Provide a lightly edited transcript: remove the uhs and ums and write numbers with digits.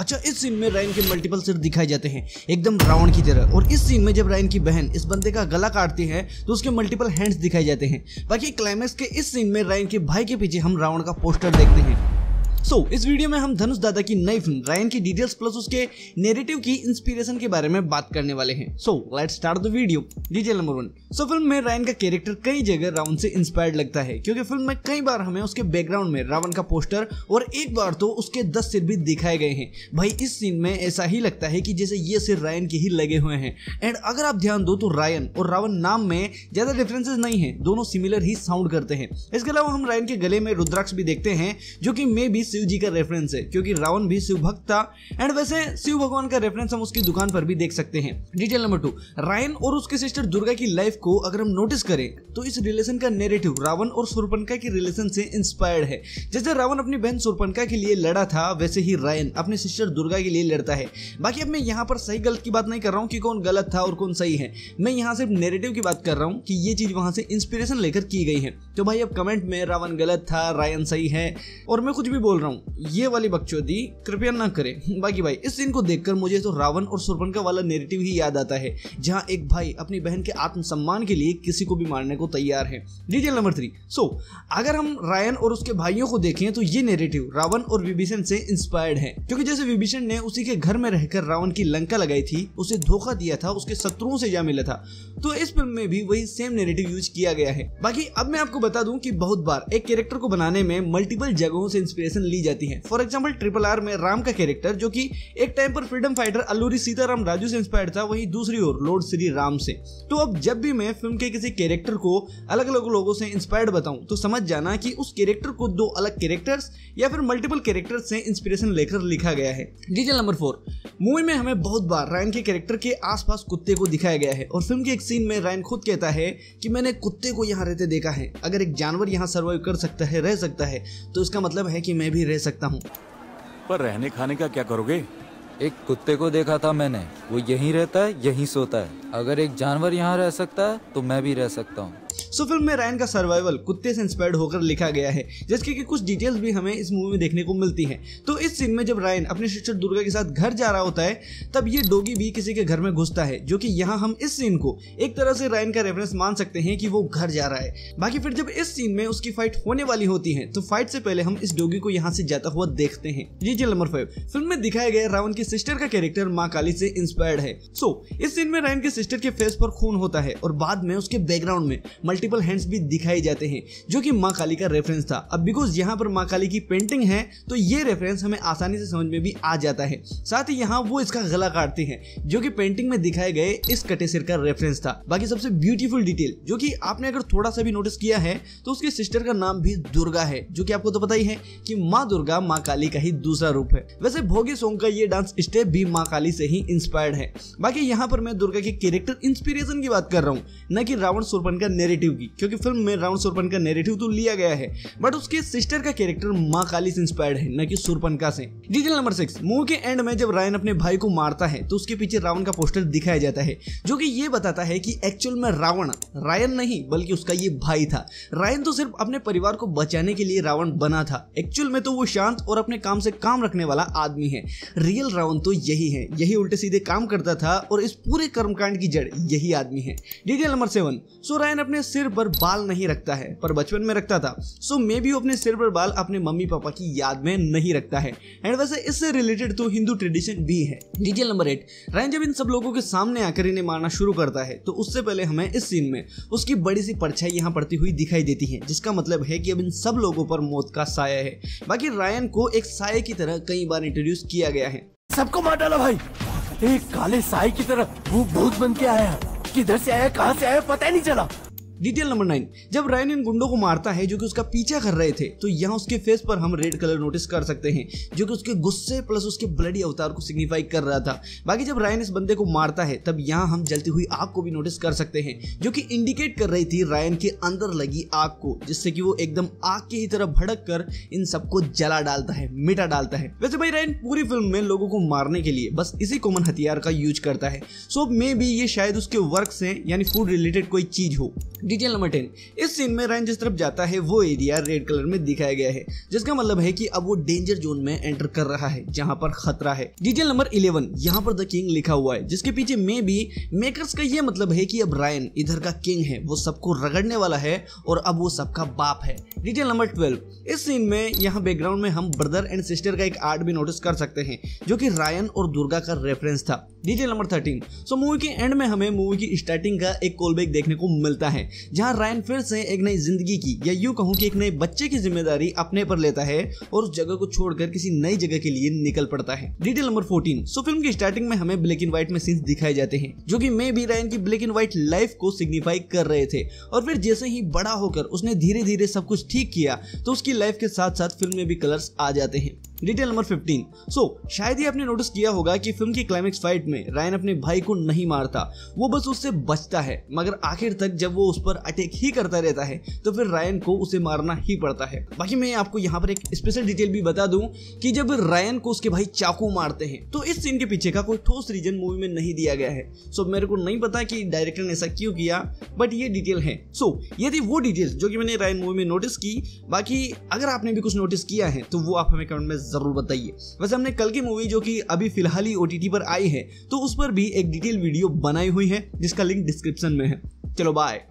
अच्छा, इस सीन में रायन के मल्टीपल सिर दिखाए जाते हैं एकदम रावण की तरह। और इस सीन में जब रायन की बहन इस बंदे का गला काटती है तो उसके मल्टीपल हैंड्स दिखाए जाते हैं। बाकी क्लाइमैक्स के इस सीन में रायन के भाई के पीछे हम रावण का पोस्टर देखते हैं। इस वीडियो में हम धनुष दादा की नई फिल्म रायन की डिटेल्स प्लस उसके नैरेटिव की इंस्पिरेशन के बारे में बात करने वाले हैं। Let's start the video. Detail number 1। Film में रायन का कैरेक्टर कई जगह रावण से इंस्पायर्ड लगता है, क्योंकि फिल्म में कई बार हमें उसके बैकग्राउंड में रावण का पोस्टर और एक बार तो उसके 10 सिर भी दिखाए गए हैं। भाई इस सीन में ऐसा ही लगता है कि जैसे ये सिर रायन के ही लगे हुए हैं। एंड अगर आप ध्यान दो तो रायन और रावण नाम में ज्यादा डिफरेंसेस नहीं है, दोनों सिमिलर ही साउंड करते हैं। इसके अलावा हम रायन के गले में रुद्राक्ष भी देखते हैं, जो कि मे भी शिव जी का रेफरेंस है, क्योंकि रावण भी शिव भक्त था। एंड वैसे शिव भगवान का रेफरेंस हम उसकी दुकान पर भी देख सकते हैं। Detail number 2। रायन और उसके सिस्टर दुर्गा की लाइफ को अगर हम नोटिस करें तो इस रिलेशन का नैरेटिव रावण और शूर्पणखा के रिलेशन से इंस्पायर्ड है। जैसे रावण अपनी बहन शूर्पणखा के लिए लड़ा था, वैसे ही रायन अपनी सिस्टर दुर्गा के लिए लड़ता है। बाकी अब मैं यहाँ पर सही गलत की बात नहीं कर रहा हूँ कि कौन गलत था और कौन सही है, मैं यहाँ सिर्फ नैरेटिव की बात कर रहा हूँ कि ये चीज वहां से इंस्पिरेशन लेकर की गई है। तो भाई अब कमेंट में रावण गलत था, रायन सही है और मैं कुछ भी बोल रहा हूँ, ये वाली बकचोदी कृपया ना करें। बाकी भाई इस सीन को देखकर मुझे तो रावण और शूर्पणखा वाला नैरेटिव ही याद आता है, जहां एक भाई अपनी बहन के आत्मसम्मान के लिए किसी को भी मारने को तैयार है। Detail number 3। अगर हम रायन और उसके भाइयों को देखें तो ये नैरेटिव रावण और विभीषण से इंस्पायर्ड है, क्योंकि जैसे विभीषण ने उसी के घर में रहकर रावण की लंका लगाई थी, उसे धोखा दिया था, उसके शत्रुओं से जा मिला था, तो इस फिल्म में भी वही सेम नैरेटिव यूज किया गया है। बाकी अब मैं आपको बता दूं कि बहुत बार एक कैरेक्टर को बनाने में मल्टीपल जगहों से इंस्पिरेशन ली जाती है। फॉर एग्जाम्पल RRR में राम का कैरेक्टर, जो कि एक टाइम पर फ्रीडम फाइटर अल्लूरी सीताराम राजू से इंस्पायर्ड था, वहीं दूसरी ओर लॉर्ड श्री राम से। तो अब जब भी मैं फिल्म के किसी कैरेक्टर को अलग अलग लोगों से इंस्पायर्ड बताऊं तो समझ जाना कि उस कैरेक्टर को दो अलग कैरेक्टर्स या फिर मल्टीपल कैरेक्टर्स से इंस्पिरेशन लेकर लिखा गया है। Detail number 4। मूवी में हमें बहुत बार रायन के कैरेक्टर के आसपास कुत्ते को दिखाया गया है और फिल्म के एक सीन में रायन खुद कहता है कि मैंने कुत्ते को यहाँ रहते देखा है। अगर एक जानवर यहाँ सर्वाइव कर सकता है, रह सकता है, तो इसका मतलब है कि मैं भी रह सकता हूँ। पर रहने खाने का क्या करोगे? एक कुत्ते को देखा था मैंने, वो यहीं रहता है, यहीं सोता है। अगर एक जानवर यहाँ रह सकता है तो मैं भी रह सकता हूँ। फिल्म में रायन का सर्वाइवल कुत्ते से इंस्पायर्ड होकर लिखा गया है, जिसकी कि कुछ डिटेल्स भी हमें इस मूवी में देखने को मिलती हैं। तो इस सीन में जब रायन अपनी सिस्टर दुर्गा के साथ घर जा रहा होता है, तब ये डॉगी भी किसी के घर में घुसता है, जो कि यहाँ हम इस सीन को एक तरह से रायन का रेफरेंस मान सकते हैं कि वो घर जा रहा है। बाकी फिर जब इस सीन में उसकी फाइट होने वाली होती है तो फाइट से पहले हम इस डॉगी को यहाँ से जाता हुआ देखते हैं। Detail number 5। फिल्म में दिखाया गया रावण की सिस्टर का कैरेक्टर माँ काली से इंस्पायर्ड है। इस सीन में रायन के सिस्टर के फेस पर खून होता है और बाद में उसके बैकग्राउंड में मल्टीपल हैंड्स भी दिखाए जाते हैं, जो कि माँ काली का रेफरेंस था। अब बिकॉज यहाँ पर माँ काली की पेंटिंग है तो ये रेफरेंस हमें आसानी से समझ में भी आ जाता है। साथ ही यहाँ वो इसका गला काटते हैं, जो कि पेंटिंग में दिखाए गए इस कटे सिर का रेफरेंस था। बाकी सबसे ब्यूटीफुल डिटेल जो कि आपने अगर थोड़ा सा भी नोटिस किया है तो उसकी सिस्टर का नाम भी दुर्गा है, जो कि आपको तो पता ही है कि माँ दुर्गा माँ काली का ही दूसरा रूप है। वैसे भोगी सॉन्ग का ये डांस स्टेप भी माँ काली से ही इंस्पायर्ड है। बाकी यहाँ पर मैं दुर्गा के कैरेक्टर इंस्पिरेशन की बात कर रहा हूँ, न कि रावण शूर्पणखा नैरेटिव की, क्योंकि फिल्म में रावण शूर्पणखा नैरेटिव तो लिया गया है, बट उसके सिस्टर का कैरेक्टर माँ काली से इंस्पायर्ड है, न कि शूर्पणखा से। Detail number 6। मूवी के एंड में जब रायन अपने भाई को मारता है तो उसके पीछे रावण का पोस्टर दिखाया जाता है, जो कि ये बताता है कि एक्चुअल में रावण रायन नहीं बल्कि उसका ये भाई था। रायन तो सिर्फ अपने परिवार को बचाने के लिए रावण बना था, एक्चुअल में तो वो शांत और अपने काम से काम रखने वाला आदमी है। रियल रावण तो यही है, यही उल्टे सीधे काम करता था और इस पूरे कर्मकांड की जड़ यही आदमी है। Detail number 7। रायन अपने सिर पर बाल नहीं रखता है, पर बचपन में रखता था। मे भी अपने सिर पर बाल अपने मम्मी पापा की याद में नहीं रखता है। एंड वैसे इससे रिलेटेड तो हिंदू ट्रेडिशन भी है। Detail number 8। रायन जब इन सब लोगों के सामने आकर इन्हें मारना शुरू करता है तो उससे पहले हमें इस सीन में उसकी बड़ी सी परछाई यहाँ पड़ती हुई दिखाई देती है, जिसका मतलब है कि अब इन सब लोगों पर मौत का साया है। बाकी रायन को एक साये की तरह कई बार इंट्रोड्यूस किया गया है। सबको मार डाला भाई, एक काले साये की तरह वो भूत बन के आया, किधर से आया कहां से आया पता ही नहीं चला। Detail number 9। जब रायन इन गुंडों को मारता है जो कि उसका पीछा कर रहे थे, तो यहाँ उसके फेस पर हम रेड कलर नोटिस कर सकते हैं, जो कि उसके गुस्से प्लस उसके ब्लडी अवतार को सिग्निफाई कर रहा था। बाकी जब रायन इस बंदे को मारता है तब यहाँ हम जलती हुई आग को भी नोटिस कर सकते हैं, जो कि इंडिकेट कर रही थी रायन के अंदर लगी आग को, जिससे कि वो एकदम आग की ही तरह भड़क कर इन सबको जला डालता है, मिटा डालता है। वैसे भाई रायन पूरी फिल्म में लोगों को मारने के लिए बस इसी कॉमन हथियार का यूज करता है। मे बी ये शायद उसके वर्क से यानी फूड रिलेटेड कोई चीज हो। डिटेल नंबर 10, इस सीन में रायन जिस तरफ जाता है वो एरिया रेड कलर में दिखाया गया है, जिसका मतलब है कि अब वो डेंजर जोन में एंटर कर रहा है जहां पर खतरा है। डिटेल नंबर 11, यहाँ पर द किंग लिखा हुआ है, जिसके पीछे मे बी मेकर्स का ये मतलब है कि अब रायन इधर का किंग है, वो सबको रगड़ने वाला है और अब वो सबका बाप है। डिटेल नंबर 12, इस सीन में यहाँ बैकग्राउंड में हम ब्रदर एंड सिस्टर का एक आर्ट भी नोटिस कर सकते हैं जो कि रायन और दुर्गा का रेफरेंस था। डिटेल नंबर 13, सो मूवी के एंड में हमें मूवी की स्टार्टिंग का एक कॉलबैक देखने को मिलता है जहां रायन फिर से एक नई जिंदगी की या यूं कहूं कि एक नए बच्चे की जिम्मेदारी अपने पर लेता है और उस जगह को छोड़कर किसी नई जगह के लिए निकल पड़ता है। डिटेल नंबर 14, सो फिल्म की स्टार्टिंग में हमें ब्लैक एंड व्हाइट में सीन्स दिखाए जाते हैं जो कि मे बी रायन की ब्लैक एंड व्हाइट लाइफ को सिग्निफाई कर रहे थे, और फिर जैसे ही बड़ा होकर उसने धीरे धीरे सब कुछ ठीक किया तो उसकी लाइफ के साथ साथ फिल्म में भी कलर्स आ जाते हैं। डिटेल नंबर 15, सो शायद ही आपने नोटिस किया होगा कि फिल्म की क्लाइमेक्स फाइट में रायन अपने भाई को नहीं मारता, वो बस उससे बचता है, मगर आखिर तक जब वो उस पर अटैक ही करता रहता है तो फिर रायन को उसे मारना ही पड़ता है। बाकी मैं आपको यहाँ पर एक स्पेशल डिटेल भी बता दूं कि जब रायन को उसके भाई चाकू मारते हैं तो इस सीन के पीछे का कोई ठोस रीजन मूवी में नहीं दिया गया है। सो मेरे को नहीं पता कि डायरेक्टर ने ऐसा क्यों किया, बट ये डिटेल है। सो ये थी वो डिटेल जो कि मैंने रायन मूवी में नोटिस की। बाकी अगर आपने भी कुछ नोटिस किया है तो वो आप हमें कमेंट में जरूर बताइए। वैसे हमने कल की मूवी जो कि अभी फिलहाल ही OTT पर आई है तो उस पर भी एक डिटेल वीडियो बनाई हुई है जिसका लिंक डिस्क्रिप्शन में है। चलो बाय।